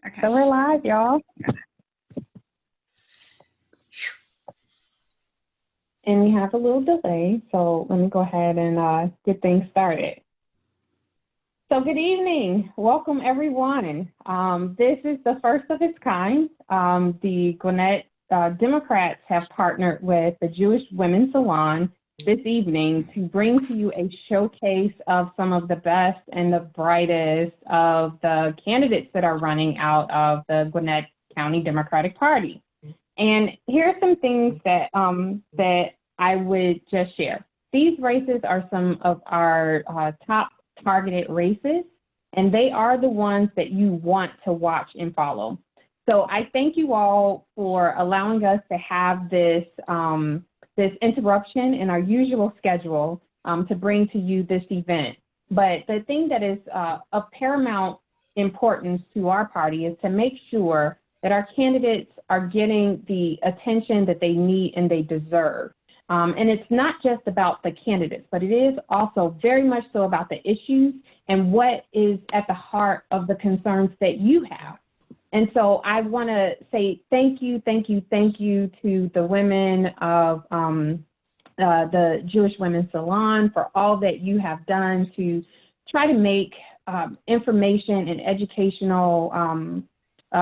Okay. So we're live, y'all. And we have a little delay, so let me go ahead and get things started. So good evening. Welcome, everyone. This is the first of its kind. The Gwinnett Democrats have partnered with the Jewish Women's Salon this evening to bring to you a showcase of some of the best and the brightest of the candidates that are running out of the Gwinnett County Democratic Party. And here are some things that that I would just share. These races are some of our top targeted races, and they are the ones that you want to watch and follow. So I thank you all for allowing us to have this this interruption in our usual schedule to bring to you this event. But the thing that is of paramount importance to our party is to make sure that our candidates are getting the attention that they need and they deserve. And it's not just about the candidates, but it is also very much so about the issues and what is at the heart of the concerns that you have. And so I want to say thank you to the women of the Jewish Women's Salon for all that you have done to try to make information and educational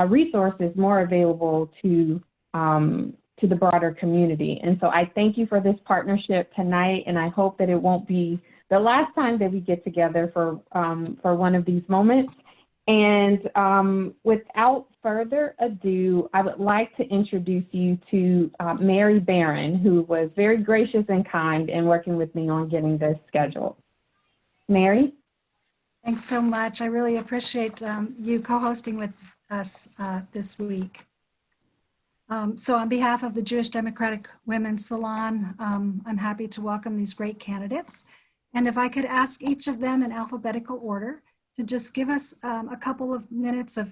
resources more available to the broader community. And so I thank you for this partnership tonight, and I hope that it won't be the last time that we get together for one of these moments. And without further ado, I would like to introduce you to Mary Barron, who was very gracious and kind in working with me on getting this scheduled. Mary? Thanks so much. I really appreciate you co-hosting with us this week. So on behalf of the Jewish Democratic Women's Salon, I'm happy to welcome these great candidates. And if I could ask each of them in alphabetical order to just give us a couple of minutes of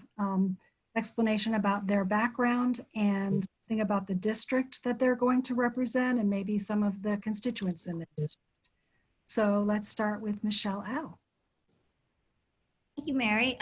explanation about their background and something about the district that they're going to represent and maybe some of the constituents in the district. So let's start with Michelle Au. Thank you, Mary.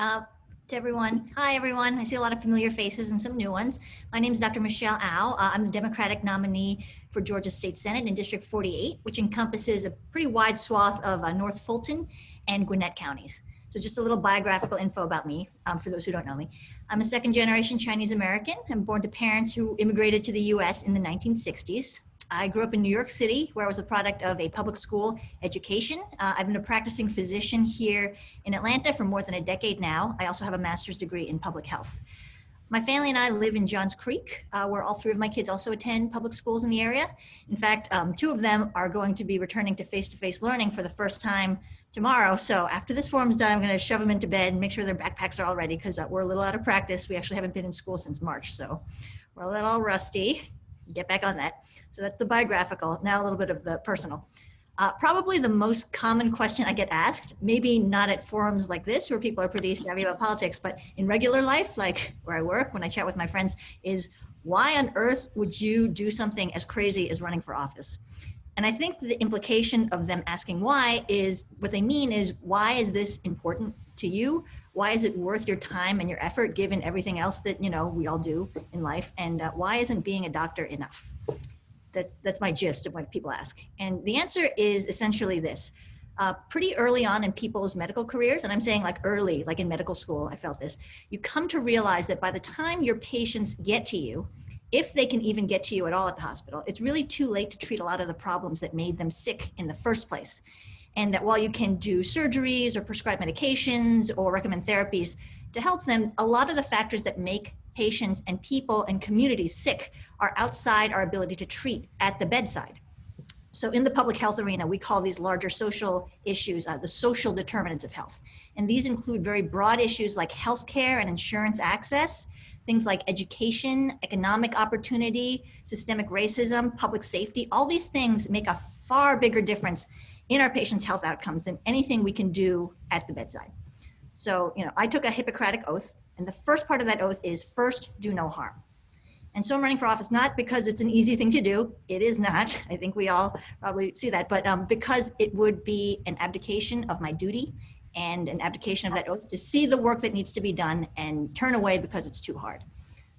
To everyone. Hi, everyone. I see a lot of familiar faces and some new ones. My name is Dr. Michelle Au. I'm the Democratic nominee for Georgia State Senate in District 48, which encompasses a pretty wide swath of North Fulton and Gwinnett counties. So just a little biographical info about me for those who don't know me. I'm a second-generation Chinese American. I'm born to parents who immigrated to the U.S. in the 1960s. I grew up in New York City, where I was a product of a public school education. I've been a practicing physician here in Atlanta for more than a decade now. I also have a master's degree in public health. My family and I live in Johns Creek, where all three of my kids also attend public schools in the area. In fact, two of them are going to be returning to face-to-face learning for the first time tomorrow. So after this forum's done, I'm going to shove them into bed and make sure their backpacks are all ready because we're a little out of practice. We actually haven't been in school since March, so we're a little rusty. Get back on that. So that's the biographical. Now a little bit of the personal. Probably the most common question I get asked, maybe not at forums like this where people are pretty savvy about politics, but in regular life, like where I work, when I chat with my friends, is why on earth would you do something as crazy as running for office? And I think the implication of them asking why is, what they mean is, why is this important to you? Why is it worth your time and your effort given everything else that, you know, we all do in life? And why isn't being a doctor enough? That's my gist of what people ask. And the answer is essentially this. Pretty early on in people's medical careers, and I'm saying like early, like in medical school, I felt this, you come to realize that by the time your patients get to you, if they can even get to you at all at the hospital, it's really too late to treat a lot of the problems that made them sick in the first place. And that while you can do surgeries or prescribe medications or recommend therapies to help them, a lot of the factors that make patients and people and communities sick are outside our ability to treat at the bedside. So in the public health arena, we call these larger social issues the social determinants of health. And these include very broad issues like healthcare and insurance access, things like education, economic opportunity, systemic racism, public safety. All these things make a far bigger difference in our patients' health outcomes than anything we can do at the bedside. So, you know, I took a Hippocratic oath, and the first part of that oath is first, do no harm. And so I'm running for office, not because it's an easy thing to do. It is not. I think we all probably see that, but because it would be an abdication of my duty and an abdication of that oath to see the work that needs to be done and turn away because it's too hard.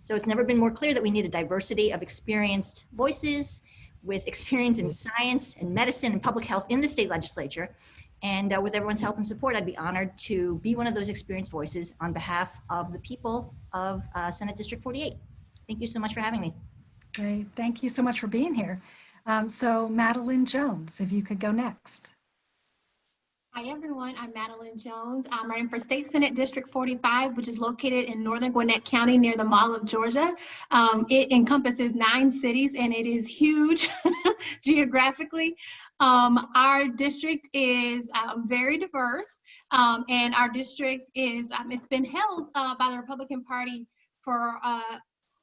So it's never been more clear that we need a diversity of experienced voices with experience in science and medicine and public health in the state legislature. And with everyone's help and support, I'd be honored to be one of those experienced voices on behalf of the people of Senate District 48. Thank you so much for having me. Great. Thank you so much for being here. So Madeline Jones, if you could go next. Hi, everyone. I'm Madeline Jones. I'm running for State Senate District 45, which is located in northern Gwinnett County near the Mall of Georgia. It encompasses 9 cities, and it is huge geographically. Our district is very diverse, and our district is, it's been held by the Republican Party for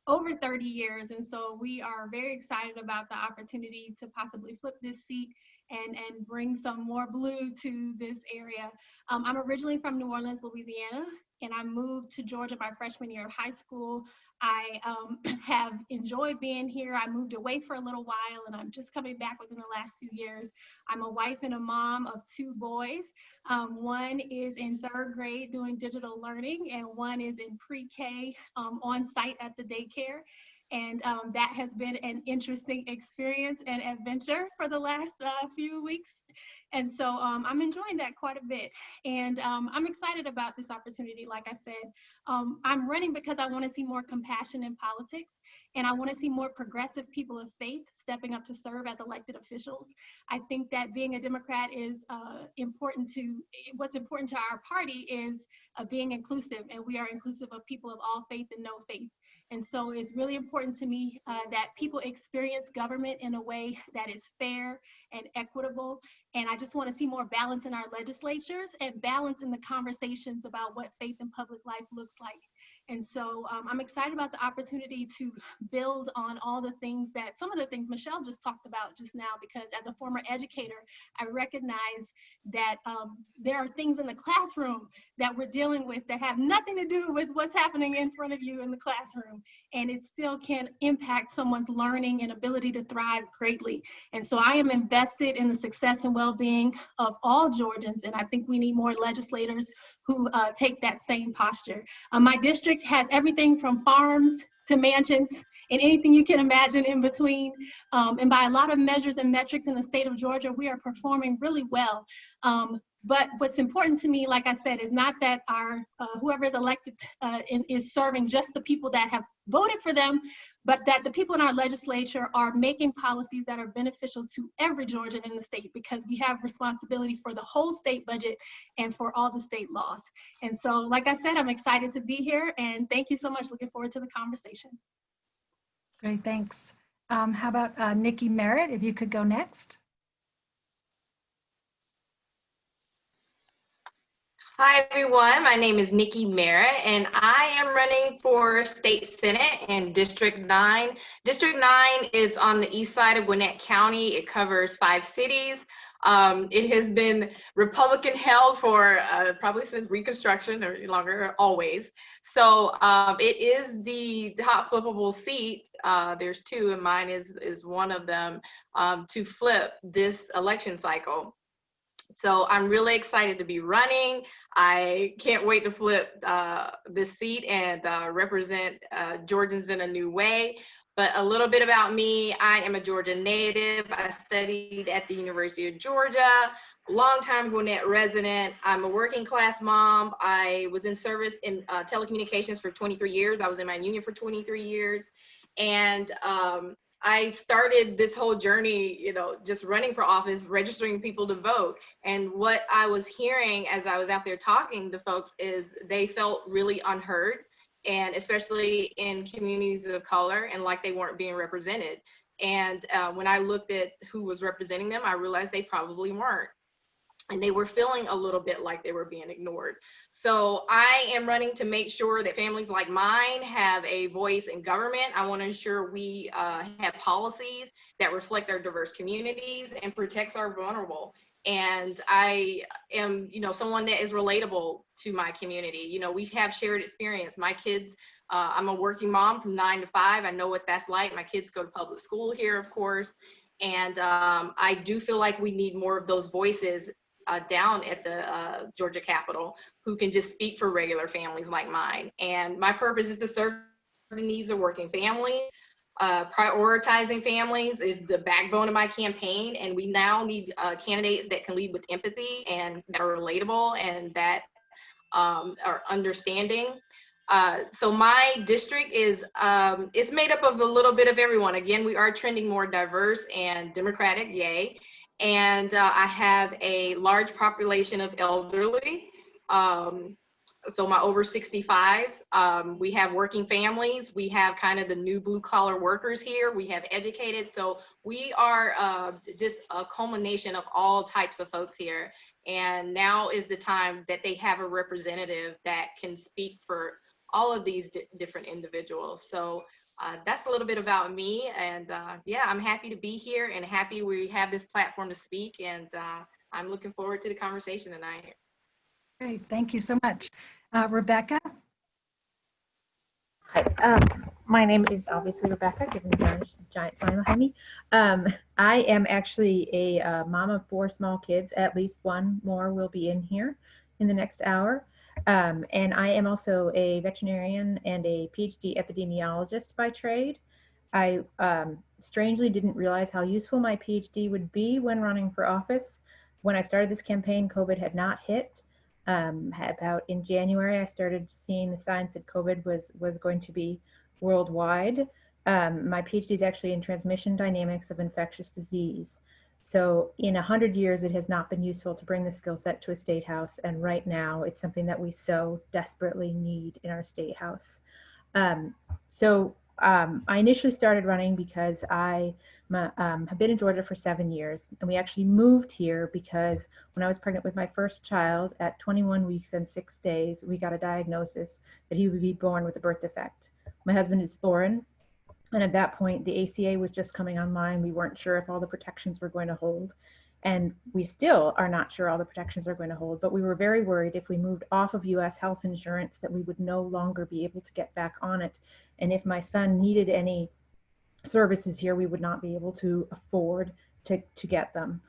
over 30 years. And so we are very excited about the opportunity to possibly flip this seat and bring some more blue to this area. I'm originally from New Orleans, Louisiana, and I moved to Georgia my freshman year of high school. I have enjoyed being here. I moved away for a little while, and I'm just coming back within the last few years. I'm a wife and a mom of 2 boys. One is in 3rd grade doing digital learning, and one is in pre-K on site at the daycare. And that has been an interesting experience and adventure for the last few weeks. And so I'm enjoying that quite a bit. And I'm excited about this opportunity. Like I said, I'm running because I want to see more compassion in politics. And I want to see more progressive people of faith stepping up to serve as elected officials. I think that being a Democrat is what's important to our party is being inclusive. And we are inclusive of people of all faith and no faith. And so it's really important to me that people experience government in a way that is fair and equitable. And I just want to see more balance in our legislatures and balance in the conversations about what faith in public life looks like. And so I'm excited about the opportunity to build on all the things some of the things Michelle just talked about just now, because as a former educator, I recognize that there are things in the classroom that we're dealing with that have nothing to do with what's happening in front of you in the classroom. And it still can impact someone's learning and ability to thrive greatly. And so I am invested in the success and well-being of all Georgians. And I think we need more legislators who take that same posture. My district has everything from farms to mansions and anything you can imagine in between. And by a lot of measures and metrics in the state of Georgia, we are performing really well. But what's important to me, like I said, is not that our whoever is elected is serving just the people that have voted for them, but that the people in our legislature are making policies that are beneficial to every Georgian in the state, because we have responsibility for the whole state budget and for all the state laws. And so, like I said, I'm excited to be here, and thank you so much. Looking forward to the conversation. Great, thanks. How about Nikki Merritt, if you could go next? Hi, everyone. My name is Nikki Merritt, and I am running for State Senate in District 9. District 9 is on the east side of Gwinnett County. It covers 5 cities. It has been Republican held for probably since Reconstruction or longer, always. So it is the hot flippable seat. There's 2, and mine is one of them, to flip this election cycle. So I'm really excited to be running. I can't wait to flip this seat and represent Georgians in a new way. But a little bit about me: I am a Georgia native. I studied at the University of Georgia, longtime Gwinnett resident. I'm a working class mom. I was in service in telecommunications for 23 years. I was in my union for 23 years. And I started this whole journey, just running for office, registering people to vote. And what I was hearing as I was out there talking to folks is they felt really unheard, and especially in communities of color, and like they weren't being represented. And when I looked at who was representing them, I realized they probably weren't. And they were feeling a little bit like they were being ignored. So I am running to make sure that families like mine have a voice in government. I want to ensure we have policies that reflect our diverse communities and protects our vulnerable. And I am, someone that is relatable to my community. We have shared experience. My kids, I'm a working mom from 9 to 5. I know what that's like. My kids go to public school here, of course. And I do feel like we need more of those voices down at the Georgia Capitol who can just speak for regular families like mine. And my purpose is to serve the needs of working families. Prioritizing families is the backbone of my campaign, and we now need candidates that can lead with empathy and that are relatable and that are understanding. So my district is it's made up of a little bit of everyone. Again, we are trending more diverse and Democratic, yay. And I have a large population of elderly. So my over 65s, we have working families, we have kind of the new blue collar workers here, we have educated. So we are just a culmination of all types of folks here. And now is the time that they have a representative that can speak for all of these different individuals. So that's a little bit about me. And yeah, I'm happy to be here and happy we have this platform to speak. And I'm looking forward to the conversation tonight. Great, thank you so much. Rebecca? Hi, my name is obviously Rebecca, given the giant sign behind me. I am actually a mom of 4 small kids. At least one more will be in here in the next hour. And I am also a veterinarian and a PhD epidemiologist by trade. I strangely didn't realize how useful my PhD would be when running for office. When I started this campaign, COVID had not hit. About in January, I started seeing the signs that COVID was going to be worldwide. My PhD is actually in transmission dynamics of infectious disease. So in 100 years, it has not been useful to bring the skill set to a state house. And right now it's something that we so desperately need in our state house. I initially started running because I have been in Georgia for 7 years, and we actually moved here because when I was pregnant with my first child at 21 weeks and 6 days, we got a diagnosis that he would be born with a birth defect. My husband is foreign, and at that point, the ACA was just coming online. We weren't sure if all the protections were going to hold. And we still are not sure all the protections are going to hold, but we were very worried if we moved off of US health insurance that we would no longer be able to get back on it. And if my son needed any services here, we would not be able to afford to get them.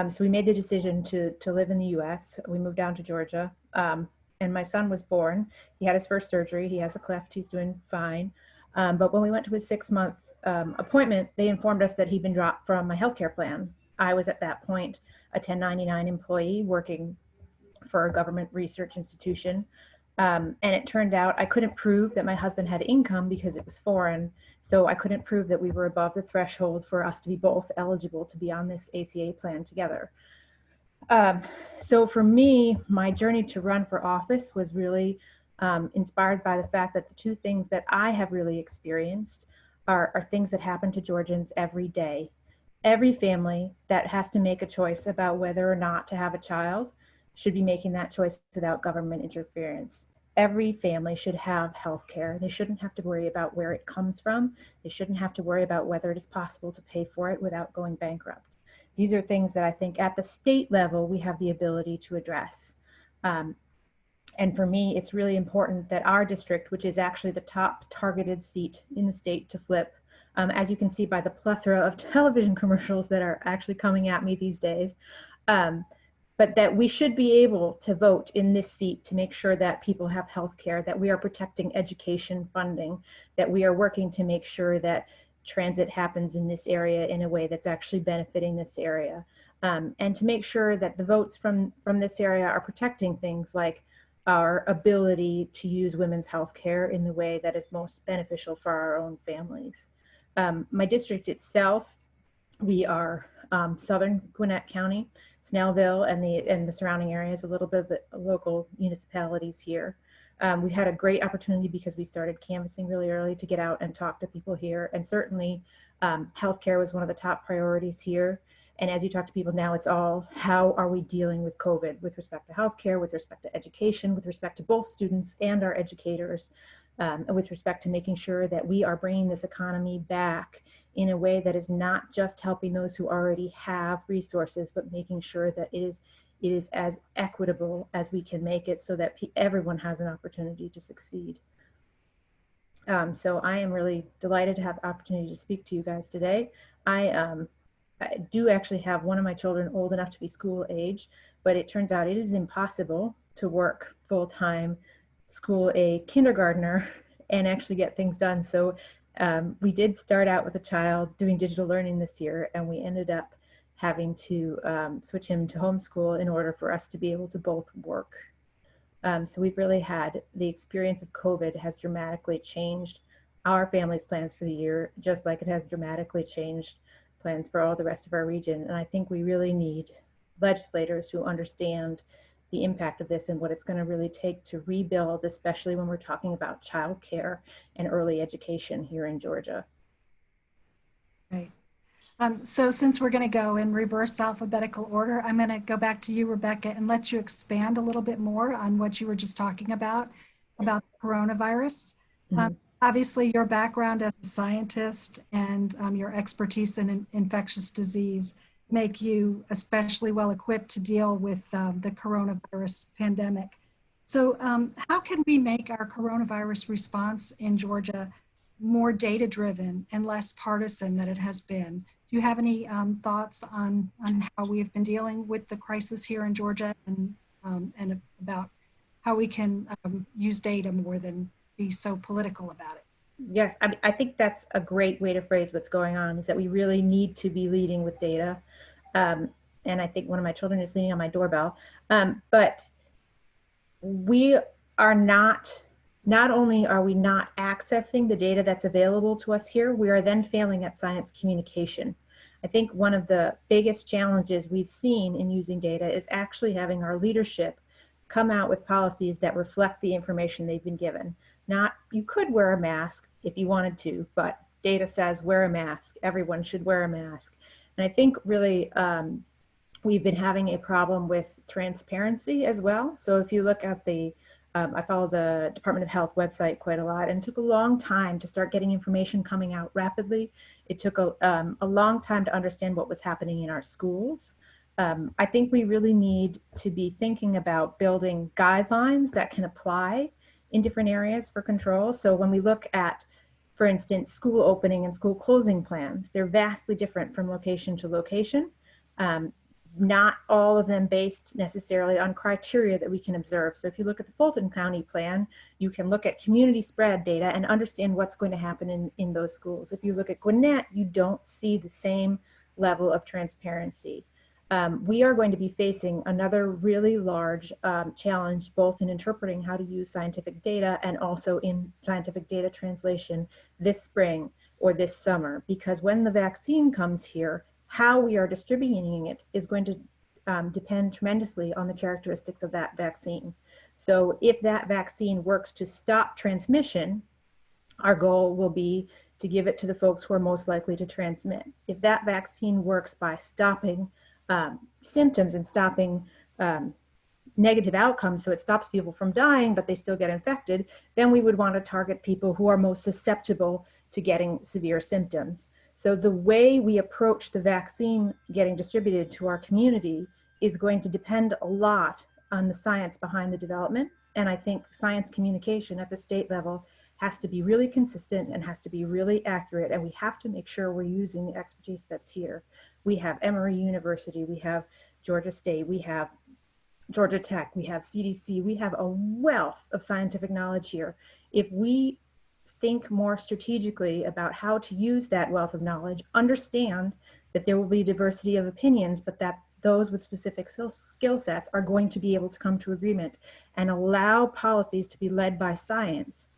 So we made the decision to live in the US. We moved down to Georgia, and my son was born. He had his first surgery. He has a cleft. He's doing fine. But when we went to his 6-month appointment, they informed us that he'd been dropped from my healthcare plan. I was at that point a 1099 employee working for a government research institution. And it turned out I couldn't prove that my husband had income because it was foreign. So I couldn't prove that we were above the threshold for us to be both eligible to be on this ACA plan together. So for me, my journey to run for office was really inspired by the fact that the 2 things that I have really experienced are things that happen to Georgians every day. Every family that has to make a choice about whether or not to have a child should be making that choice without government interference. Every family should have health care. They shouldn't have to worry about where it comes from. They shouldn't have to worry about whether it is possible to pay for it without going bankrupt. These are things that I think at the state level, we have the ability to address. And for me, it's really important that our district, which is actually the top targeted seat in the state to flip, as you can see by the plethora of television commercials that are actually coming at me these days, but that we should be able to vote in this seat to make sure that people have health care, that we are protecting education funding, that we are working to make sure that transit happens in this area in a way that's actually benefiting this area, and to make sure that the votes from this area are protecting things like our ability to use women's health care in the way that is most beneficial for our own families. My district itself, we are southern Gwinnett County, Snellville, and the surrounding areas, a little bit of the local municipalities here. We had a great opportunity because we started canvassing really early to get out and talk to people here. And certainly healthcare was one of the top priorities here. And as you talk to people now, it's all, how are we dealing with COVID with respect to healthcare, with respect to education, with respect to both students and our educators, and with respect to making sure that we are bringing this economy back in a way that is not just helping those who already have resources, but making sure that it is as equitable as we can make it so that everyone has an opportunity to succeed. So I am really delighted to have the opportunity to speak to you guys today. I I do actually have one of my children old enough to be school age, but it turns out it is impossible to work full-time, school a kindergartner, and actually get things done. So we did start out with a child doing digital learning this year, and we ended up having to switch him to homeschool in order for us to be able to both work. So we've really had the experience of COVID has dramatically changed our family's plans for the year, just like it has dramatically changed plans for all the rest of our region. And I think we really need legislators who understand the impact of this and what it's going to really take to rebuild, especially when we're talking about childcare and early education here in Georgia. Right. So since we're going to go in reverse alphabetical order, I'm going to go back to you, Rebecca, and let you expand a little bit more on what you were just talking about coronavirus. Mhm. Obviously, your background as a scientist and your expertise in infectious disease make you especially well equipped to deal with the coronavirus pandemic. So how can we make our coronavirus response in Georgia more data-driven and less partisan than it has been? Do you have any thoughts on how we have been dealing with the crisis here in Georgia and about how we can use data more than be so political about it? Yes, I think that's a great way to phrase what's going on, is that we really need to be leading with data. And I think one of my children is leaning on my doorbell. But we are not only are we not accessing the data that's available to us here, we are then failing at science communication. I think one of the biggest challenges we've seen in using data is actually having our leadership come out with policies that reflect the information they've been given. Not, you could wear a mask if you wanted to, but data says wear a mask, everyone should wear a mask. And I think really we've been having a problem with transparency as well. So if you look at the I follow the Department of Health website quite a lot, and it took a long time to start getting information coming out rapidly. It took a long time to understand what was happening in our schools. I think we really need to be thinking about building guidelines that can apply in different areas for control. So when we look at, for instance, school opening and school closing plans, they're vastly different from location to location. Not all of them based necessarily on criteria that we can observe. So if you look at the Fulton County plan, you can look at community spread data and understand what's going to happen in those schools. If you look at Gwinnett, you don't see the same level of transparency. We are going to be facing another really large challenge, both in interpreting how to use scientific data and also in scientific data translation this spring or this summer, because when the vaccine comes here, how we are distributing it is going to depend tremendously on the characteristics of that vaccine. So if that vaccine works to stop transmission, our goal will be to give it to the folks who are most likely to transmit. If that vaccine works by stopping symptoms and stopping negative outcomes, so it stops people from dying, but they still get infected, then we would want to target people who are most susceptible to getting severe symptoms. So the way we approach the vaccine getting distributed to our community is going to depend a lot on the science behind the development. And I think science communication at the state level has to be really consistent and has to be really accurate. And we have to make sure we're using the expertise that's here. We have Emory University, we have Georgia State, we have Georgia Tech, we have CDC, we have a wealth of scientific knowledge here. If we think more strategically about how to use that wealth of knowledge, understand that there will be diversity of opinions, but that those with specific skill sets are going to be able to come to agreement and allow policies to be led by science,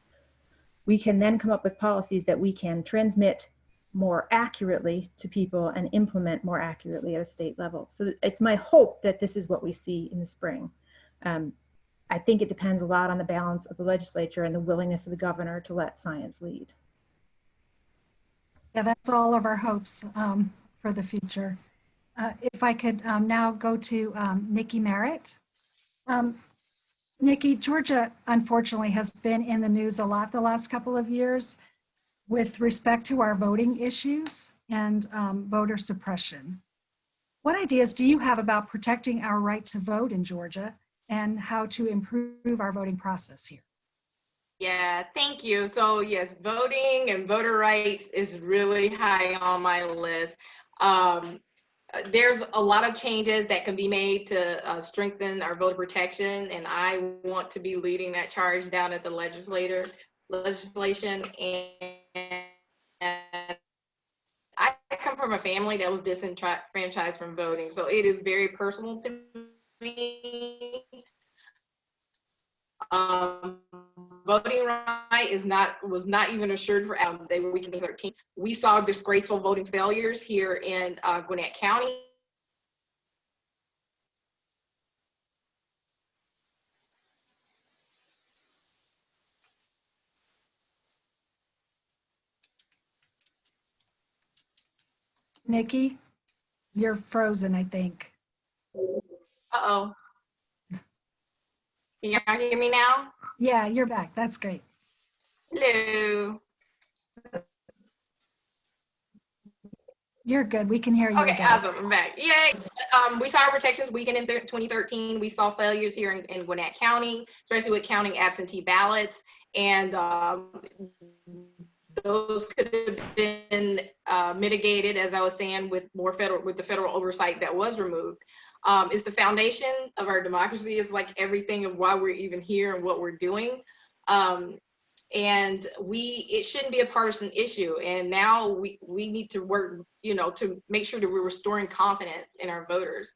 we can then come up with policies that we can transmit more accurately to people and implement more accurately at a state level. So it's my hope that this is what we see in the spring. I think it depends a lot on the balance of the legislature and the willingness of the governor to let science lead. Yeah, that's all of our hopes for the future. If I could now go to Nikki Merritt. Nikki, Georgia, unfortunately, has been in the news a lot the last couple of years with respect to our voting issues and voter suppression. What ideas do you have about protecting our right to vote in Georgia and how to improve our voting process here? Yeah, thank you. So yes, voting and voter rights is really high on my list. there's a lot of changes that can be made to strengthen our voter protection, and I want to be leading that charge down at the legislation. And I come from a family that was disenfranchised from voting, so it is very personal to me. Voting right was not even assured for they were week 13. We saw disgraceful voting failures here in Gwinnett County. Nikki, you're frozen, I think. Uh-oh. Can y'all hear me now? Yeah, you're back. That's great. Hello. You're good. We can hear you Okay, again. awesome. I'm back. Yay. We saw our protections weaken in 2013. We saw failures here in Gwinnett County, especially with counting absentee ballots. And those could have been mitigated, as I was saying, with the federal oversight that was removed. It's the foundation of our democracy. It's like everything of why we're even here and what we're doing. And it shouldn't be a partisan issue. And now we need to work, to make sure that we're restoring confidence in our voters.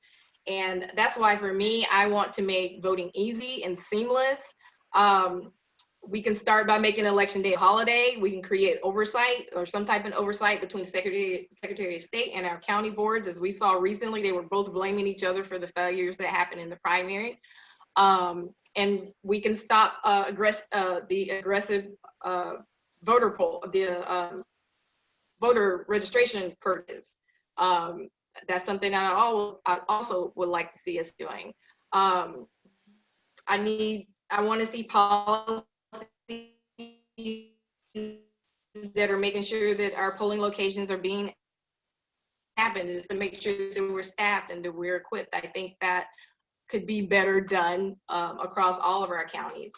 And that's why for me, I want to make voting easy and seamless. We can start by making Election Day a holiday. We can create oversight or some type of oversight between Secretary of State and our county boards. As we saw recently, they were both blaming each other for the failures that happened in the primary. And we can stop the aggressive voter poll, the voter registration purges. That's something that I also would like to see us doing. I want to see policies that are making sure that our polling locations are being happened, is to make sure that we're staffed and that we're equipped. I think that could be better done across all of our counties.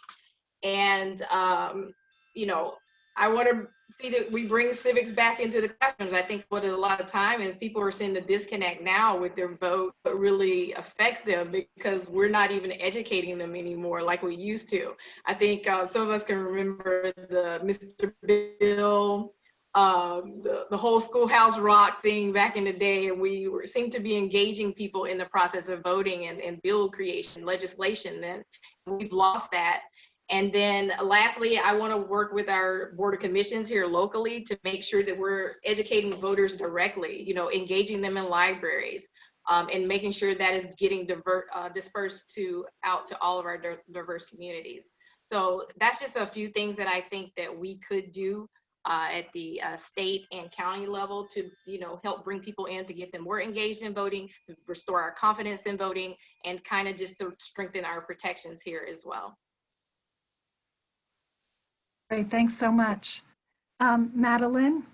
And, I want to see that we bring civics back into the classrooms. I think what a lot of time is people are seeing the disconnect now with their vote, but really affects them because we're not even educating them anymore like we used to. I think some of us can remember the Mr. Bill, the whole Schoolhouse Rock thing back in the day, and we seemed to be engaging people in the process of voting and bill creation, legislation. Then we've lost that. And then lastly, I want to work with our Board of Commissions here locally to make sure that we're educating voters directly, engaging them in libraries, and making sure that is getting dispersed out to all of our diverse communities. So that's just a few things that I think that we could do at the state and county level to, help bring people in, to get them more engaged in voting, to restore our confidence in voting, and kind of just to strengthen our protections here as well. Great, thanks so much. Madeline,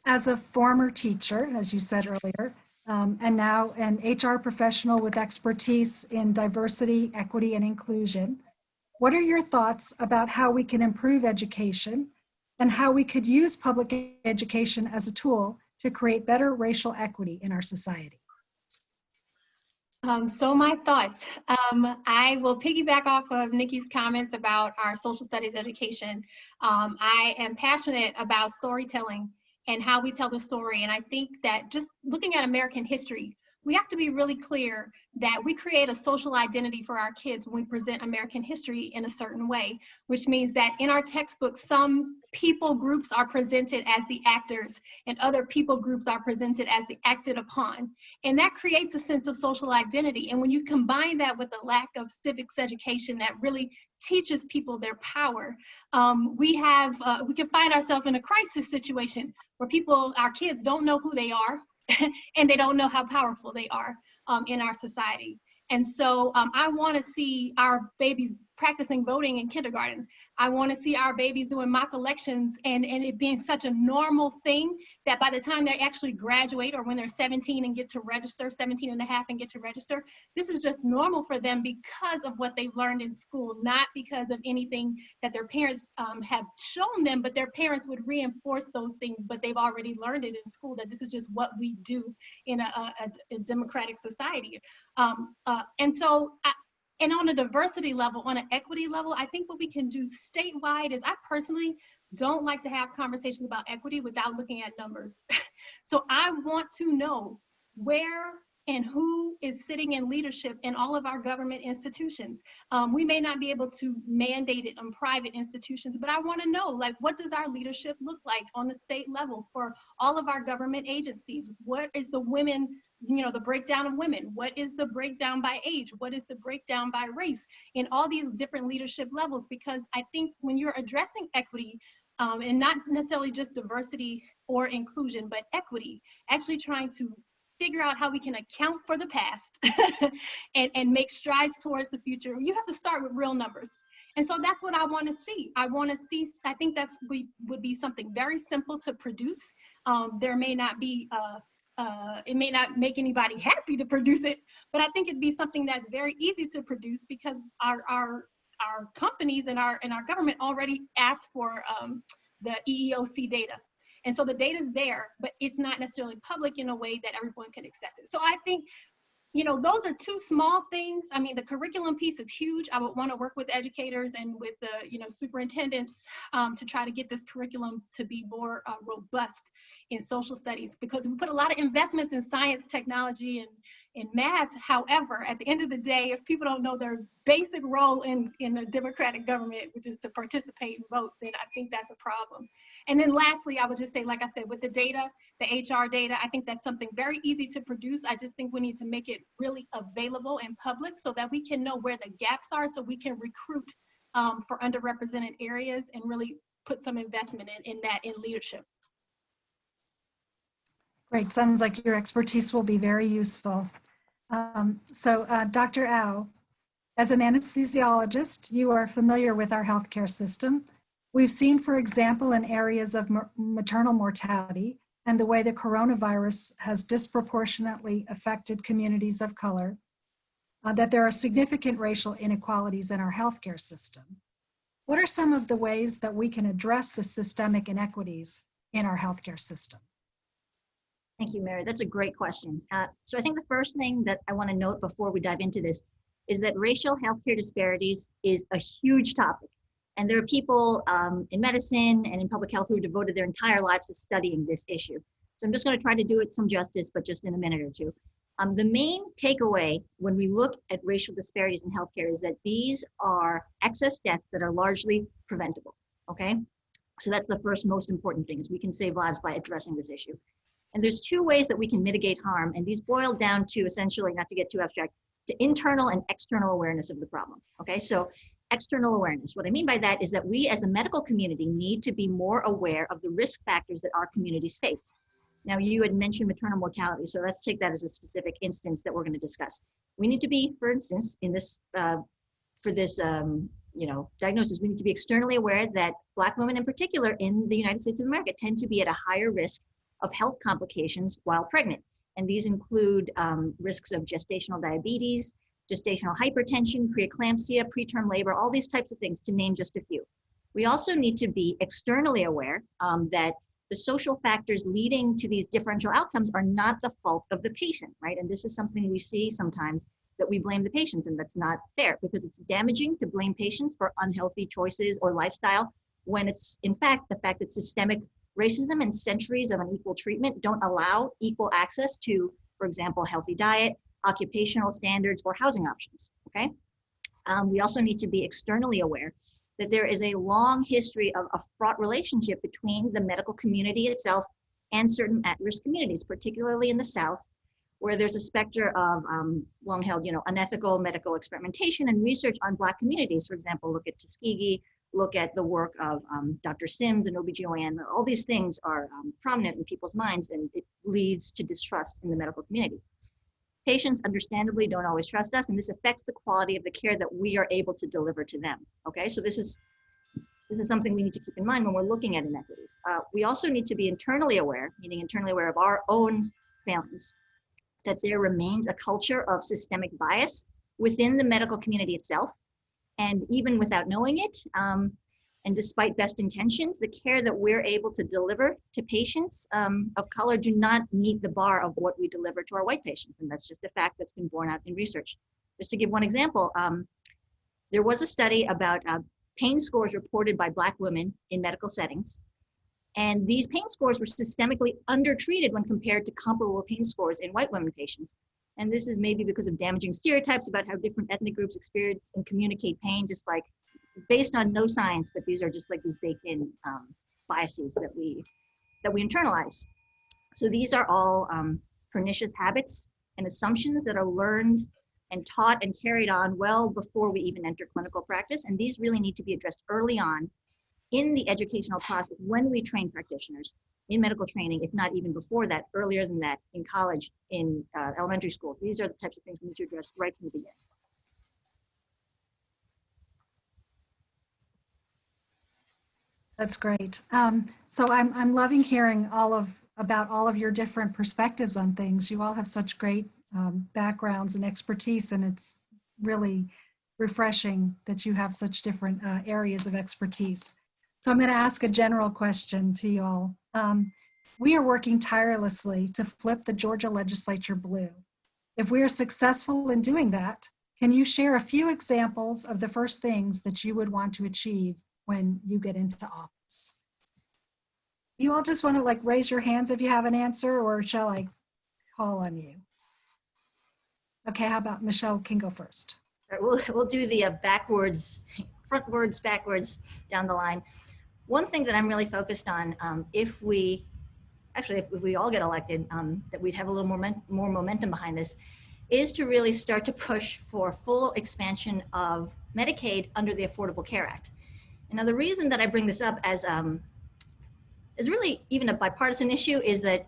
as a former teacher, as you said earlier, and now an HR professional with expertise in diversity, equity, and inclusion, what are your thoughts about how we can improve education and how we could use public education as a tool to create better racial equity in our society? So my thoughts, I will piggyback off of Nikki's comments about our social studies education. I am passionate about storytelling and how we tell the story. And I think that just looking at American history, we have to be really clear that we create a social identity for our kids when we present American history in a certain way, which means that in our textbooks, some people groups are presented as the actors and other people groups are presented as the acted upon. And that creates a sense of social identity. And when you combine that with the lack of civics education that really teaches people their power, we can find ourselves in a crisis situation where our kids don't know who they are, and they don't know how powerful they are in our society. And so I want to see our babies practicing voting in kindergarten. I want to see our babies doing mock elections and it being such a normal thing that by the time they actually graduate or when they're 17 and get to register, 17 and a half and get to register, this is just normal for them because of what they've learned in school, not because of anything that their parents have shown them, but their parents would reinforce those things, but they've already learned it in school that this is just what we do in a democratic society. And on a diversity level, on an equity level, I think what we can do statewide is I personally don't like to have conversations about equity without looking at numbers. So I want to know where and who is sitting in leadership in all of our government institutions. We may not be able to mandate it on private institutions, but I want to know, like, what does our leadership look like on the state level for all of our government agencies? What is the women, the breakdown of women? What is the breakdown by age? What is the breakdown by race in all these different leadership levels? Because I think when you're addressing equity, and not necessarily just diversity or inclusion, but equity, actually trying to figure out how we can account for the past and make strides towards the future, you have to start with real numbers. And so that's what I want to see. I think that's would be something very simple to produce. There may not be, it may not make anybody happy to produce it, but I think it'd be something that's very easy to produce because our companies and our government already asked for the EEOC data. And so the data is there, but it's not necessarily public in a way that everyone can access it. So I think, those are two small things. I mean, the curriculum piece is huge. I would want to work with educators and with the, superintendents to try to get this curriculum to be more robust in social studies, because we put a lot of investments in science, technology, and in math. However, at the end of the day, if people don't know their basic role in a democratic government, which is to participate and vote, then I think that's a problem. And then lastly, I would just say, like I said, with the data, the HR data, I think that's something very easy to produce. I just think we need to make it really available and public so that we can know where the gaps are, so we can recruit for underrepresented areas and really put some investment in leadership. Great, sounds like your expertise will be very useful. Dr. Au, as an anesthesiologist, you are familiar with our healthcare system. We've seen, for example, in areas of maternal mortality and the way the coronavirus has disproportionately affected communities of color, that there are significant racial inequalities in our healthcare system. What are some of the ways that we can address the systemic inequities in our healthcare system? Thank you, Mary. That's a great question. So I think the first thing that I want to note before we dive into this is that racial healthcare disparities is a huge topic. And there are people in medicine and in public health who have devoted their entire lives to studying this issue. So I'm just going to try to do it some justice, but just in a minute or two. The main takeaway when we look at racial disparities in healthcare is that these are excess deaths that are largely preventable, okay? So that's the first most important thing, is we can save lives by addressing this issue. And there's two ways that we can mitigate harm, and these boil down to, essentially, not to get too abstract, to internal and external awareness of the problem, okay? So external awareness, what I mean by that is that we as a medical community need to be more aware of the risk factors that our communities face. Now, you had mentioned maternal mortality, so let's take that as a specific instance that we're going to discuss. We need to be, for instance, in this, for this diagnosis, we need to be externally aware that Black women in particular in the United States of America tend to be at a higher risk of health complications while pregnant. And these include risks of gestational diabetes, gestational hypertension, preeclampsia, preterm labor, all these types of things, to name just a few. We also need to be externally aware that the social factors leading to these differential outcomes are not the fault of the patient, right? And this is something we see sometimes, that we blame the patients, and that's not fair, because it's damaging to blame patients for unhealthy choices or lifestyle when it's, in fact, the fact that systemic racism and centuries of unequal treatment don't allow equal access to, for example, healthy diet, occupational standards, or housing options, okay? We also need to be externally aware that there is a long history of a fraught relationship between the medical community itself and certain at-risk communities, particularly in the South, where there's a specter of long-held, unethical medical experimentation and research on Black communities. For example, look at Tuskegee, look at the work of Dr. Sims and OBGYN. All these things are prominent in people's minds, and it leads to distrust in the medical community. Patients understandably don't always trust us, and this affects the quality of the care that we are able to deliver to them. Okay, so this is something we need to keep in mind when we're looking at inequities. We also need to be internally aware, meaning internally aware of our own failings, that there remains a culture of systemic bias within the medical community itself. And even without knowing it, and despite best intentions, the care that we're able to deliver to patients of color do not meet the bar of what we deliver to our white patients. And that's just a fact that's been borne out in research. Just to give one example, there was a study about pain scores reported by Black women in medical settings. And these pain scores were systemically undertreated when compared to comparable pain scores in white women patients. And this is maybe because of damaging stereotypes about how different ethnic groups experience and communicate pain, just like based on no science, but these are just like these baked in biases that we internalize. So these are all pernicious habits and assumptions that are learned and taught and carried on well before we even enter clinical practice. And these really need to be addressed early on in the educational process when we train practitioners in medical training, if not even before that, earlier than that, in college, in elementary school. These are the types of things we need to address right from the beginning. That's great. So I'm loving hearing about all of your different perspectives on things. You all have such great backgrounds and expertise, and it's really refreshing that you have such different areas of expertise. So I'm going to ask a general question to you all. We are working tirelessly to flip the Georgia legislature blue. If we are successful in doing that, can you share a few examples of the first things that you would want to achieve when you get into office? You all just want to like raise your hands if you have an answer, or shall I call on you? Okay, how about Michelle can go first? We'll do the frontwards, backwards, down the line. One thing that I'm really focused on, if we all get elected, that we'd have a little more momentum behind this, is to really start to push for full expansion of Medicaid under the Affordable Care Act. And now the reason that I bring this up as is really even a bipartisan issue is that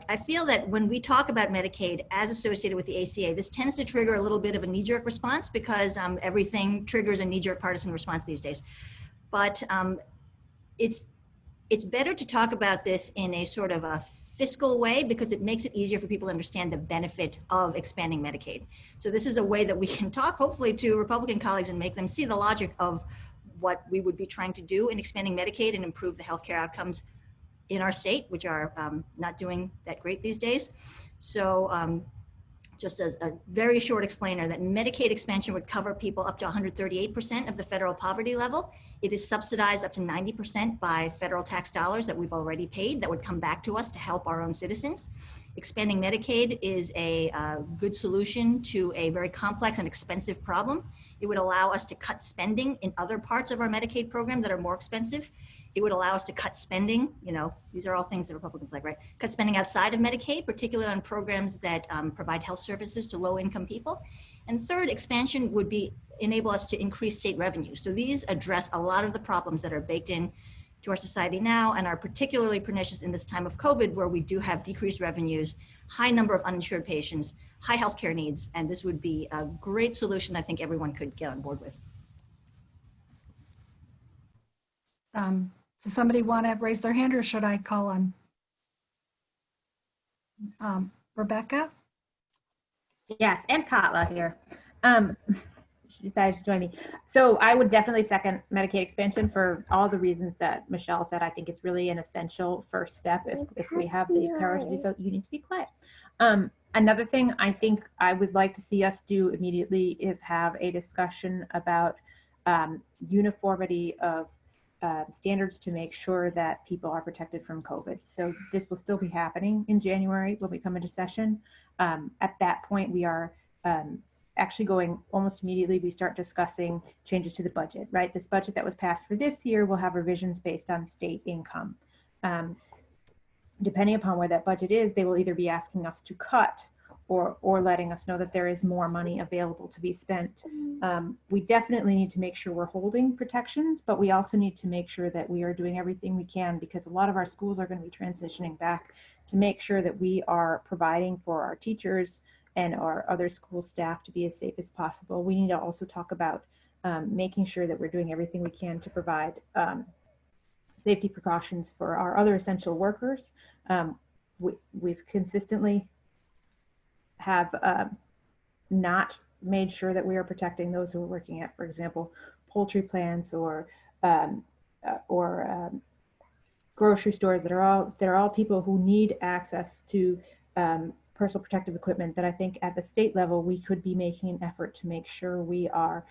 I feel that when we talk about Medicaid as associated with the ACA, this tends to trigger a little bit of a knee-jerk response because everything triggers a knee-jerk partisan response these days. But it's better to talk about this in a sort of a fiscal way because it makes it easier for people to understand the benefit of expanding Medicaid. So this is a way that we can talk, hopefully, to Republican colleagues and make them see the logic of what we would be trying to do in expanding Medicaid and improve the healthcare outcomes in our state, which are not doing that great these days. So just as a very short explainer, that Medicaid expansion would cover people up to 138% of the federal poverty level. It is subsidized up to 90% by federal tax dollars that we've already paid that would come back to us to help our own citizens. Expanding Medicaid is a good solution to a very complex and expensive problem. It would allow us to cut spending in other parts of our Medicaid program that are more expensive. It would allow us to cut spending, these are all things that Republicans like, right? Cut spending outside of Medicaid, particularly on programs that provide health services to low-income people. And third, expansion would enable us to increase state revenue. So these address a lot of the problems that are baked in to our society now and are particularly pernicious in this time of COVID, where we do have decreased revenues, high number of uninsured patients, high healthcare needs, and this would be a great solution I think everyone could get on board with. Does somebody want to raise their hand, or should I call on Rebecca? Yes, and Katla here. She decided to join me. So I would definitely second Medicaid expansion for all the reasons that Michelle said. I think it's really an essential first step if we have the power to do so. You need to be quiet. Another thing I think I would like to see us do immediately is have a discussion about uniformity of standards to make sure that people are protected from COVID. So this will still be happening in January when we come into session. At that point, we are actually going almost immediately, we start discussing changes to the budget, right? This budget that was passed for this year will have revisions based on state income. Depending upon where that budget is, they will either be asking us to cut or letting us know that there is more money available to be spent. We definitely need to make sure we're holding protections, but we also need to make sure that we are doing everything we can, because a lot of our schools are going to be transitioning back, to make sure that we are providing for our teachers and our other school staff to be as safe as possible. We need to also talk about making sure that we're doing everything we can to provide safety precautions for our other essential workers. We've consistently have not made sure that we are protecting those who are working at, for example, poultry plants or grocery stores that are all people who need access to personal protective equipment. That I think at the state level we could be making an effort to make sure we are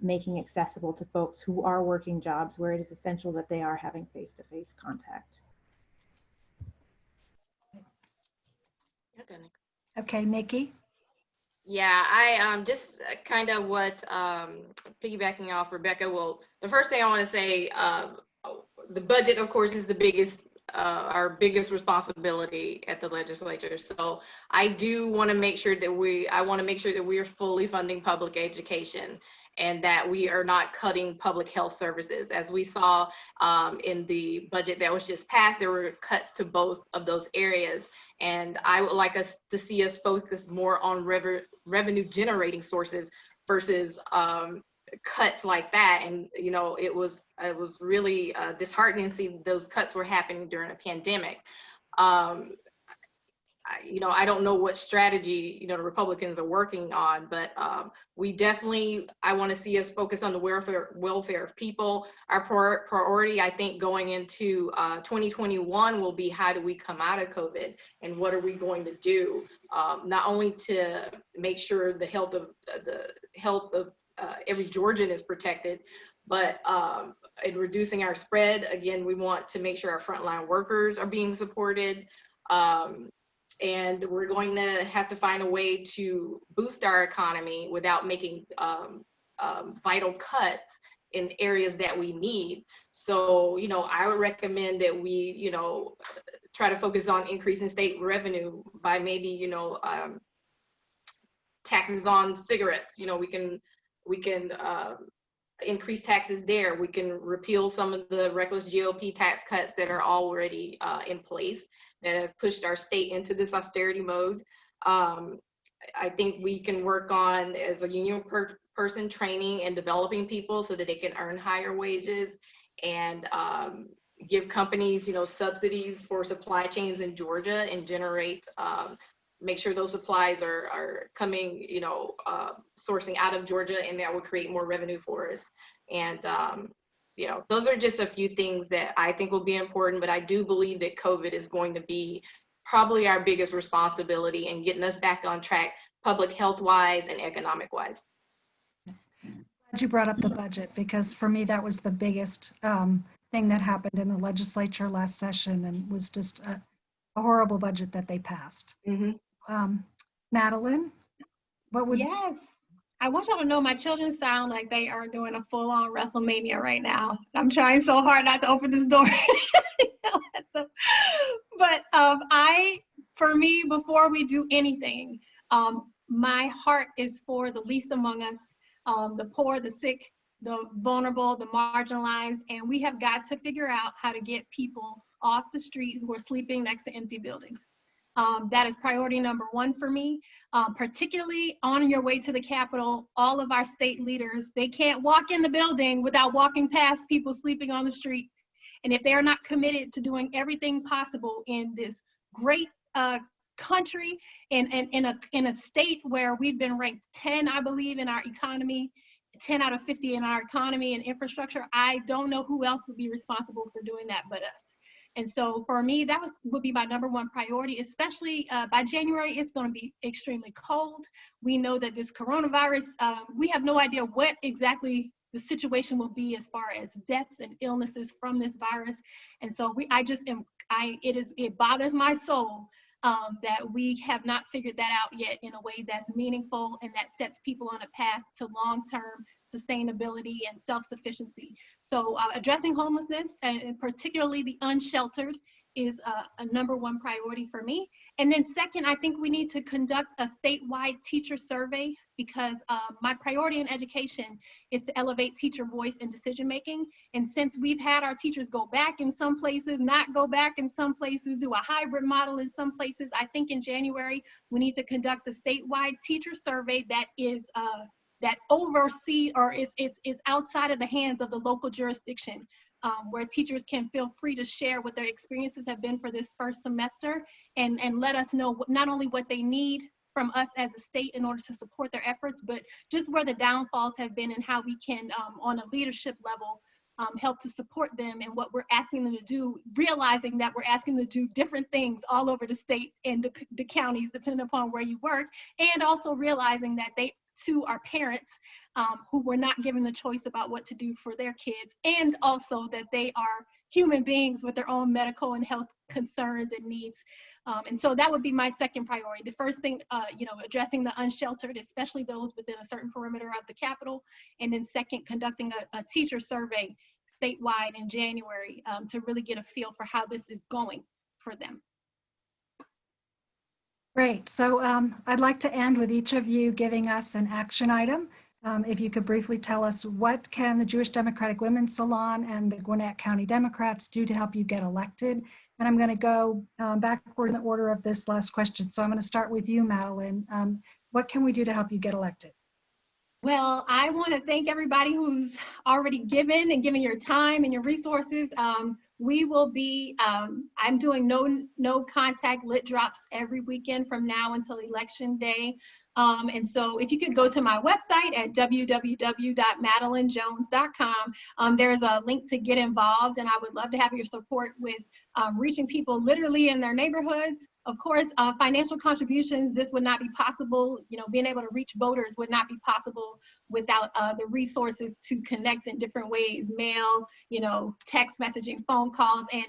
making accessible to folks who are working jobs where it is essential that they are having face-to-face contact. Okay, Nikki. Yeah, I just kind of what piggybacking off Rebecca. Well, the first thing I want to say, the budget, of course, is the biggest, our biggest responsibility at the legislature. So I do want to make sure that we are fully funding public education, and that we are not cutting public health services. As we saw in the budget that was just passed, there were cuts to both of those areas. And I would like us to see us focus more on revenue generating sources versus cuts like that. And you know, it was really disheartening to see those cuts were happening during a pandemic. You know, I don't know what strategy, you know, the Republicans are working on, but I want to see us focus on the welfare of people. Our priority, I think, going into 2021 will be how do we come out of COVID and what are we going to do, not only to make sure the health of every Georgian is protected, but in reducing our spread. Again, we want to make sure our frontline workers are being supported. And we're going to have to find a way to boost our economy without making vital cuts in areas that we need. So, you know, I would recommend that we, you know, try to focus on increasing state revenue by maybe, you know, taxes on cigarettes. You know, we can increase taxes there. We can repeal some of the reckless GOP tax cuts that are already in place that have pushed our state into this austerity mode. I think we can work on, as a union person, training and developing people so that they can earn higher wages, and give companies, you know, subsidies for supply chains in Georgia, and generate, make sure those supplies are coming, you know, sourcing out of Georgia, and that would create more revenue for us. And you know, those are just a few things that I think will be important, but I do believe that COVID is going to be probably our biggest responsibility in getting us back on track, public health wise and economic wise. Glad you brought up the budget, because for me that was the biggest thing that happened in the legislature last session, and was just a horrible budget that they passed. Mm-hmm. Madeline, what would? Yes. I want y'all to know my children sound like they are doing a full-on WrestleMania right now. I'm trying so hard not to open this door. But for me, before we do anything, my heart is for the least among us, the poor, the sick, the vulnerable, the marginalized, and we have got to figure out how to get people off the street who are sleeping next to empty buildings. That is priority number one for me, particularly on your way to the Capitol. All of our state leaders, they can't walk in the building without walking past people sleeping on the street. And if they are not committed to doing everything possible in this great country, and in a state where we've been ranked 10, I believe, in our economy, 10 out of 50 in our economy and infrastructure, I don't know who else would be responsible for doing that but us. And so for me, that would be my number one priority, especially by January. It's going to be extremely cold. We know that this coronavirus, we have no idea what exactly the situation will be as far as deaths and illnesses from this virus. And so it bothers my soul that we have not figured that out yet in a way that's meaningful and that sets people on a path to long-term sustainability and self-sufficiency. So addressing homelessness, and particularly the unsheltered, is a number one priority for me. And then second, I think we need to conduct a statewide teacher survey, because my priority in education is to elevate teacher voice and decision making. And since we've had our teachers go back in some places, not go back in some places, do a hybrid model in some places, I think in January we need to conduct a statewide teacher survey that is that oversee, or it's outside of the hands of the local jurisdiction, where teachers can feel free to share what their experiences have been for this first semester, and let us know not only what they need from us as a state in order to support their efforts, but just where the downfalls have been and how we can, on a leadership level, help to support them and what we're asking them to do, realizing that we're asking them to do different things all over the state and the counties, depending upon where you work, and also realizing that they too are parents who were not given the choice about what to do for their kids, and also that they are human beings with their own medical and health concerns and needs. And so that would be my second priority. The first thing, addressing the unsheltered, especially those within a certain perimeter of the Capitol. And then second, conducting a teacher survey statewide in January to really get a feel for how this is going for them. Great. So I'd like to end with each of you giving us an action item. If you could briefly tell us, what can the Jewish Democratic Women's Salon and the Gwinnett County Democrats do to help you get elected? And I'm going to go backward in the order of this last question. So I'm going to start with you, Madeline. What can we do to help you get elected? Well, I want to thank everybody who's already given and given your time and your resources. We will be, I'm doing no contact lit drops every weekend from now until election day. And so if you could go to my website at www.madelinejones.com, there's a link to get involved, and I would love to have your support with reaching people literally in their neighborhoods. Of course, financial contributions, this would not be possible. Being able to reach voters would not be possible without the resources to connect in different ways, mail, text messaging, phone calls, and,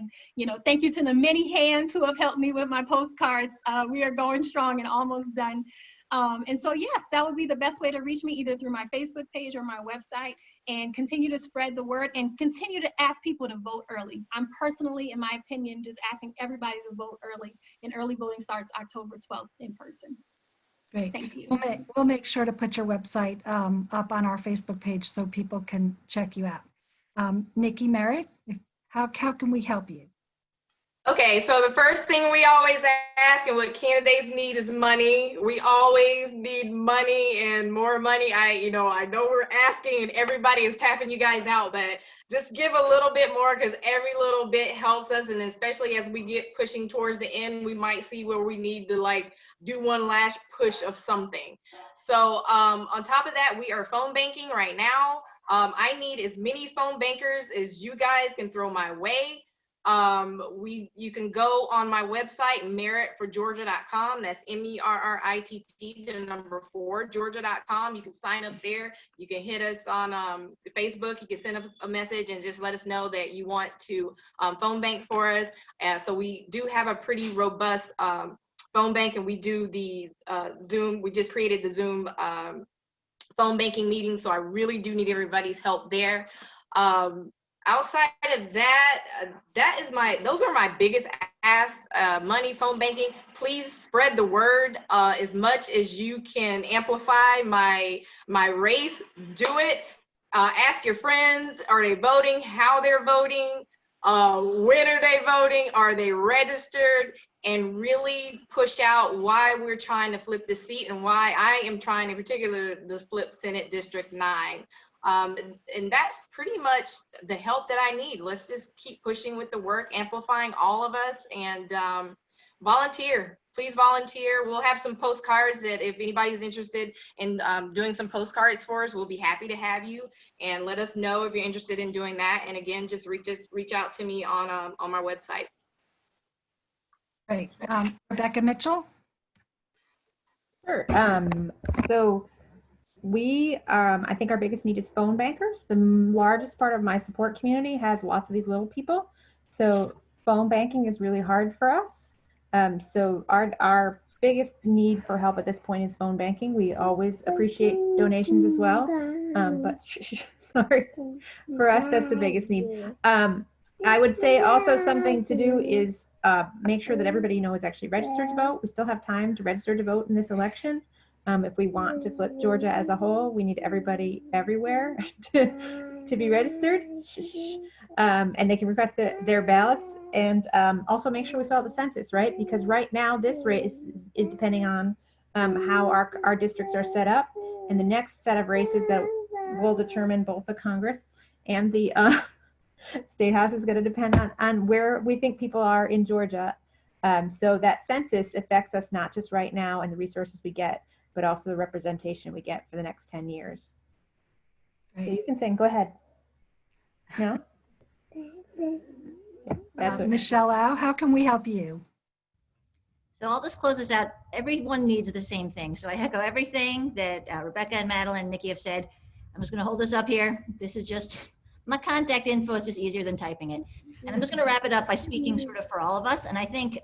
thank you to the many hands who have helped me with my postcards. We are going strong and almost done. And so, yes, that would be the best way to reach me, either through my Facebook page or my website, and continue to spread the word and continue to ask people to vote early. I'm personally, in my opinion, just asking everybody to vote early, and early voting starts October 12th in person. Great. Thank you. We'll make sure to put your website up on our Facebook page so people can check you out. Nikki Merritt, how can we help you? Okay, so the first thing we always ask and what candidates need is money. We always need money and more money. I know we're asking and everybody is tapping you guys out, but just give a little bit more, because every little bit helps us. And especially as we get pushing towards the end, we might see where we need to do one last push of something. So on top of that, we are phone banking right now. I need as many phone bankers as you guys can throw my way. You can go on my website, meritforgeorgia.com. That's MERRITT, 4, Georgia.com. You can sign up there. You can hit us on Facebook. You can send us a message and just let us know that you want to phone bank for us. So we do have a pretty robust phone bank, and we do the Zoom. We just created the Zoom phone banking meeting. So I really do need everybody's help there. Outside of that, those are my biggest asks. Money, phone banking. Please spread the word as much as you can. Amplify my race. Do it. Ask your friends, are they voting? How they're voting? When are they voting? Are they registered? And really push out why we're trying to flip the seat and why I am trying in particular to flip Senate District 9. And that's pretty much the help that I need. Let's just keep pushing with the work, amplifying all of us, and volunteer. Please volunteer. We'll have some postcards that if anybody's interested in doing some postcards for us, we'll be happy to have you, and let us know if you're interested in doing that. And again, just reach out to me on my website. Great. Rebecca Mitchell? Sure. So we, I think our biggest need is phone bankers. The largest part of my support community has lots of these little people. So phone banking is really hard for us. So our biggest need for help at this point is phone banking. We always appreciate donations as well. But sorry, for us, that's the biggest need. I would say also something to do is make sure that everybody is actually registered to vote. We still have time to register to vote in this election. If we want to flip Georgia as a whole, we need everybody everywhere to be registered. And they can request their ballots, and also make sure we fill out the census, right? Because right now this race is depending on how our districts are set up, and the next set of races that will determine both the Congress and the State House is going to depend on where we think people are in Georgia. So that census affects us not just right now and the resources we get, but also the representation we get for the next 10 years. Right. So you can sing, go ahead. No? That's it. Michelle Au, how can we help you? So I'll just close this out. Everyone needs the same thing. So I echo everything that Rebecca and Madeline and Nikki have said. I'm just going to hold this up here. This is just my contact info. Is just easier than typing it. And I'm just going to wrap it up by speaking sort of for all of us. And I think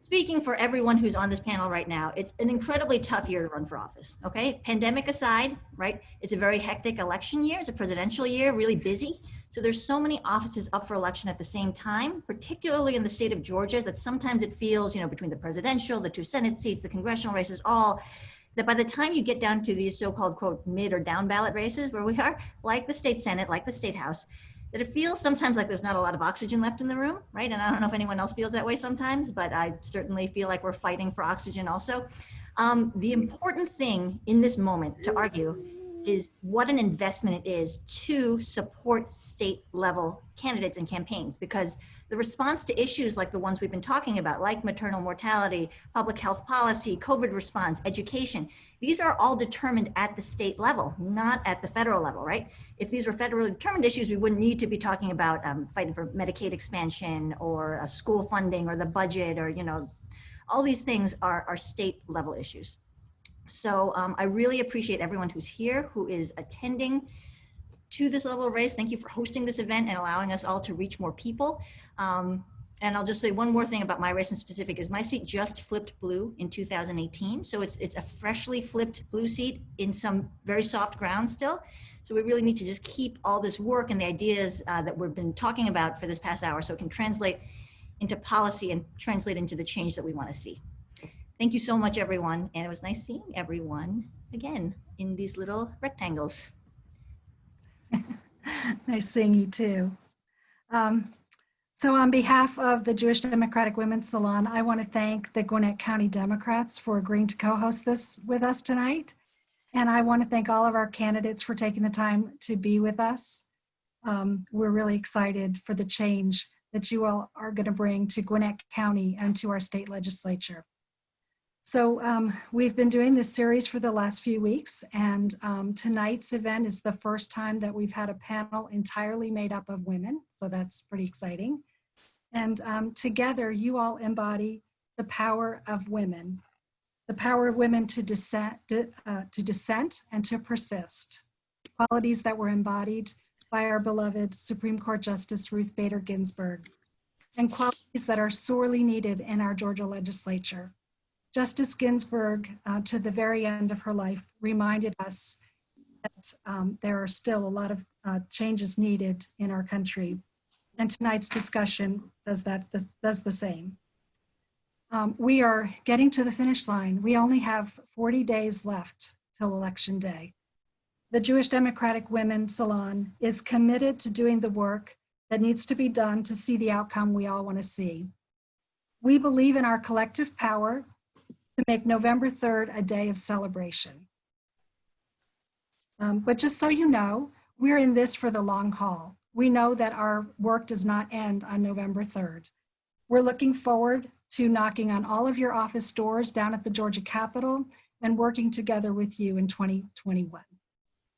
speaking for everyone who's on this panel right now, it's an incredibly tough year to run for office, okay? Pandemic aside, right? It's a very hectic election year. It's a presidential year, really busy. So there's so many offices up for election at the same time, particularly in the state of Georgia, that sometimes it feels, between the presidential, the 2 Senate seats, the congressional races, all, that by the time you get down to these so-called, quote, mid or down ballot races where we are, like the state Senate, like the state House, that it feels sometimes like there's not a lot of oxygen left in the room, right? And I don't know if anyone else feels that way sometimes, but I certainly feel like we're fighting for oxygen also. The important thing in this moment to argue is what an investment it is to support state level candidates and campaigns, because the response to issues like the ones we've been talking about, like maternal mortality, public health policy, COVID response, education, these are all determined at the state level, not at the federal level, right? If these were federally determined issues, we wouldn't need to be talking about fighting for Medicaid expansion or school funding or the budget or, all these things are state level issues. So I really appreciate everyone who's here, who is attending to this level of race. Thank you for hosting this event and allowing us all to reach more people. And I'll just say one more thing about my race in specific is my seat just flipped blue in 2018. So it's a freshly flipped blue seat in some very soft ground still. So we really need to just keep all this work and the ideas that we've been talking about for this past hour so it can translate into policy and translate into the change that we want to see. Thank you so much, everyone. And it was nice seeing everyone again in these little rectangles. Nice seeing you too. So on behalf of the Jewish Democratic Women's Salon, I want to thank the Gwinnett County Democrats for agreeing to co-host this with us tonight. And I want to thank all of our candidates for taking the time to be with us. We're really excited for the change that you all are going to bring to Gwinnett County and to our state legislature. So we've been doing this series for the last few weeks, and tonight's event is the first time that we've had a panel entirely made up of women, so that's pretty exciting. And together, you all embody the power of women to dissent and to persist, qualities that were embodied by our beloved Supreme Court Justice Ruth Bader Ginsburg, and qualities that are sorely needed in our Georgia legislature. Justice Ginsburg, to the very end of her life, reminded us that there are still a lot of changes needed in our country, and tonight's discussion does the same. We are getting to the finish line. We only have 40 days left till Election Day. The Jewish Democratic Women's Salon is committed to doing the work that needs to be done to see the outcome we all want to see. We believe in our collective power to make November 3rd a day of celebration. But just so you know, we're in this for the long haul. We know that our work does not end on November 3rd. We're looking forward to knocking on all of your office doors down at the Georgia Capitol and working together with you in 2021.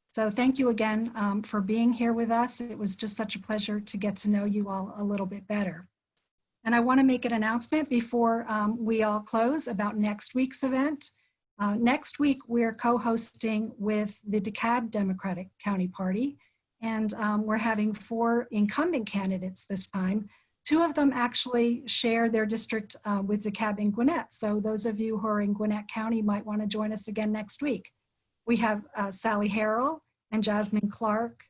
So thank you again for being here with us. It was just such a pleasure to get to know you all a little bit better. And I want to make an announcement before we all close about next week's event. Next week, we're co-hosting with the DeKalb Democratic County Party, and we're having 4 incumbent candidates this time. 2 of them actually share their district with DeKalb and Gwinnett. So those of you who are in Gwinnett County might want to join us again next week. We have Sally Harrell and Jasmine Clark,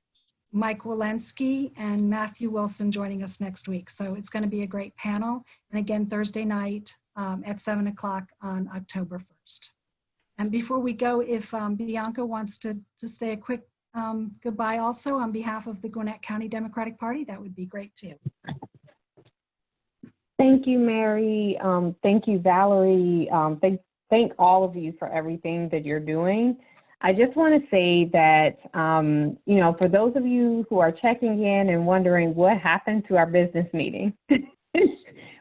Mike Walensky and Matthew Wilson joining us next week. So it's going to be a great panel. And again, Thursday night at 7 o'clock on October 1st. And before we go, if Bianca wants to say a quick goodbye also on behalf of the Gwinnett County Democratic Party, that would be great too. Thank you, Mary. Thank you, Valerie. Thank all of you for everything that you're doing. I just want to say that, for those of you who are checking in and wondering what happened to our business meeting,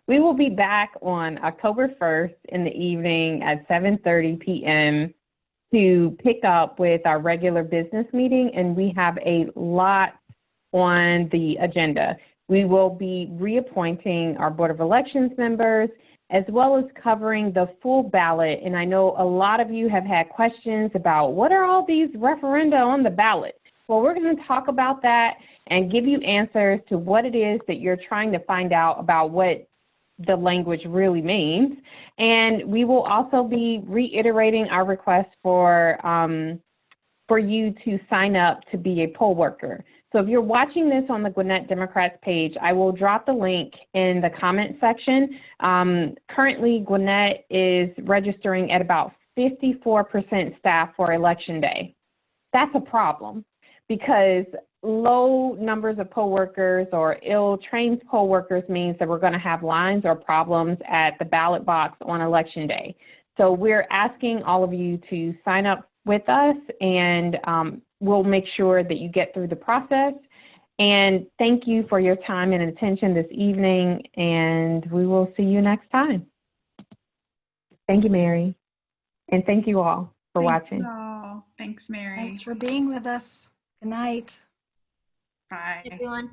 we will be back on October 1st in the evening at 7:30 p.m. to pick up with our regular business meeting, and we have a lot on the agenda. We will be reappointing our Board of Elections members, as well as covering the full ballot. And I know a lot of you have had questions about what are all these referenda on the ballot? Well, we're going to talk about that and give you answers to what it is that you're trying to find out about what the language really means. And we will also be reiterating our request for you to sign up to be a poll worker. So if you're watching this on the Gwinnett Democrats page, I will drop the link in the comment section. Currently, Gwinnett is registering at about 54% staff for Election Day. That's a problem because low numbers of poll workers or ill-trained poll workers means that we're going to have lines or problems at the ballot box on Election Day. So we're asking all of you to sign up with us, and we'll make sure that you get through the process. And thank you for your time and attention this evening, and we will see you next time. Thank you, Mary. And thank you all for watching. Thanks, Mary. Thanks for being with us. Good night. Bye. Everyone.